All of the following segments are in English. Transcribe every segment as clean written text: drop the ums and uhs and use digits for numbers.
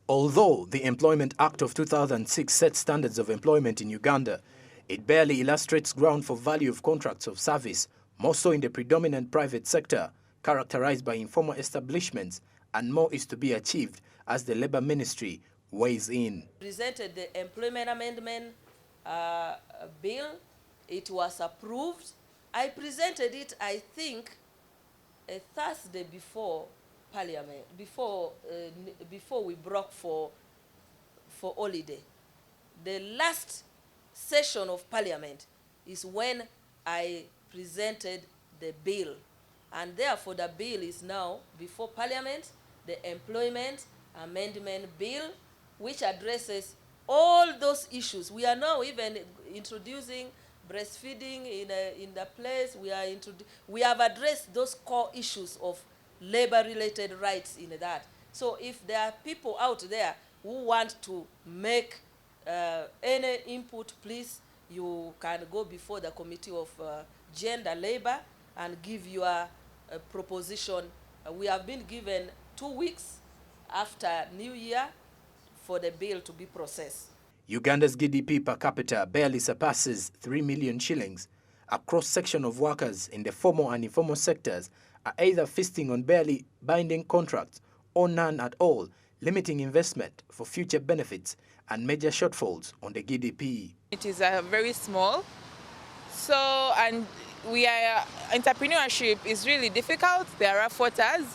Although the Employment Act of 2006 sets standards of employment in Uganda, it barely illustrates ground for value of contracts of service, more so in the predominant private sector, characterized by informal establishments, and more is to be achieved as the Labour Ministry weighs in. Presented the employment amendment bill. It was approved. I presented it, I think, a Thursday before Parliament, before we broke for holiday. The last session of Parliament is when I presented the bill, and therefore the bill is now before Parliament, the Employment Amendment Bill, which addresses all those issues. We are now even introducing breastfeeding in the place. We have addressed those core issues of labor-related rights in that. So if there are people out there who want to make any input, please, you can go before the Committee of Gender Labor and give your proposition. We have been given 2 weeks after New Year for the bill to be processed. Uganda's GDP per capita barely surpasses 3 million shillings. A cross-section of workers in the formal and informal sectors are either feasting on barely binding contracts or none at all, limiting investment for future benefits and major shortfalls on the GDP. It is very small, and entrepreneurship is really difficult. There are rough waters,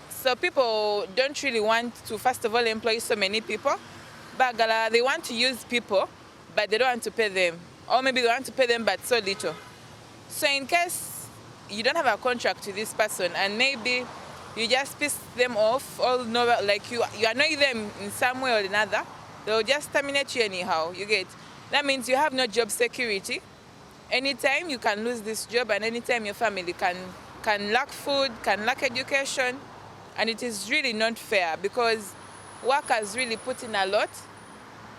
so people don't really want to, first of all, employ so many people. But they want to use people, but they don't want to pay them. Or maybe they want to pay them, but so little. So in case you don't have a contract with this person, and maybe you just piss them off, or no, like you annoy them in some way or another, they'll just terminate you anyhow, you get. That means you have no job security. Anytime you can lose this job, and anytime your family can lack food, can lack education, and it is really not fair because workers really put in a lot.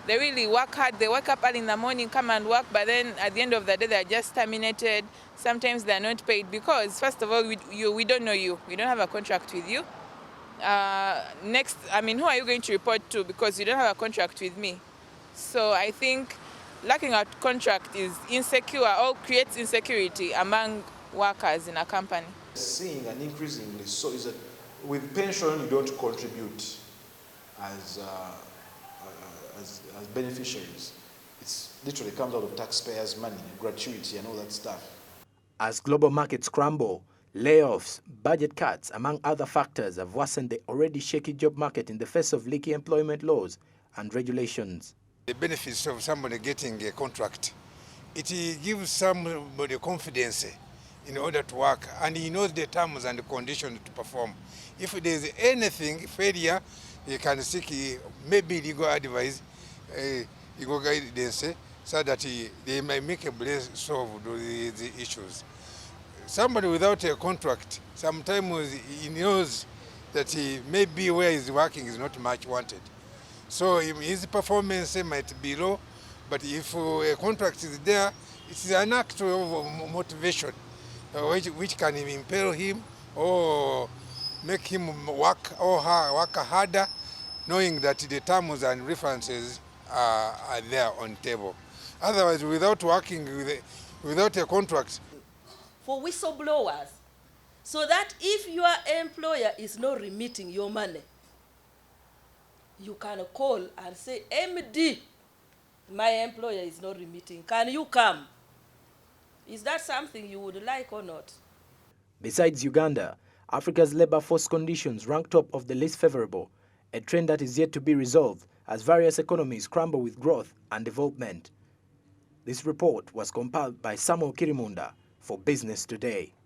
They really work hard. They wake up early in the morning, come and work, but then at the end of the day, they're just terminated. Sometimes they're not paid because, first of all, we don't know you. We don't have a contract with you. Next, who are you going to report to because you don't have a contract with me? So I think lacking a contract is insecure or creates insecurity among workers in a company. Seeing an increasingly so is that with pension, you don't contribute as beneficiaries. It's literally comes out of taxpayers' money, gratuity and all that stuff. As global markets crumble, layoffs, budget cuts, among other factors, have worsened the already shaky job market in the face of leaky employment laws and regulations. The benefits of somebody getting a contract, it gives somebody confidence in order to work, and he knows the terms and the conditions to perform. If there is anything, failure, he can seek maybe legal advice, legal guidance, so that they may make a place solve the issues. Somebody without a contract, sometimes he knows that maybe where he's working is not much wanted. So his performance might be low, but if a contract is there, it's an act of motivation which can impel him or make him work harder, knowing that the terms and references are there on table. Otherwise, without working, without a contract. For whistleblowers, so that if your employer is not remitting your money, you can call and say, MD, my employer is not remitting. Can you come? Is that something you would like or not? Besides Uganda, Africa's labor force conditions rank top of the least favorable, a trend that is yet to be resolved as various economies crumble with growth and development. This report was compiled by Samuel Kirimunda for Business Today.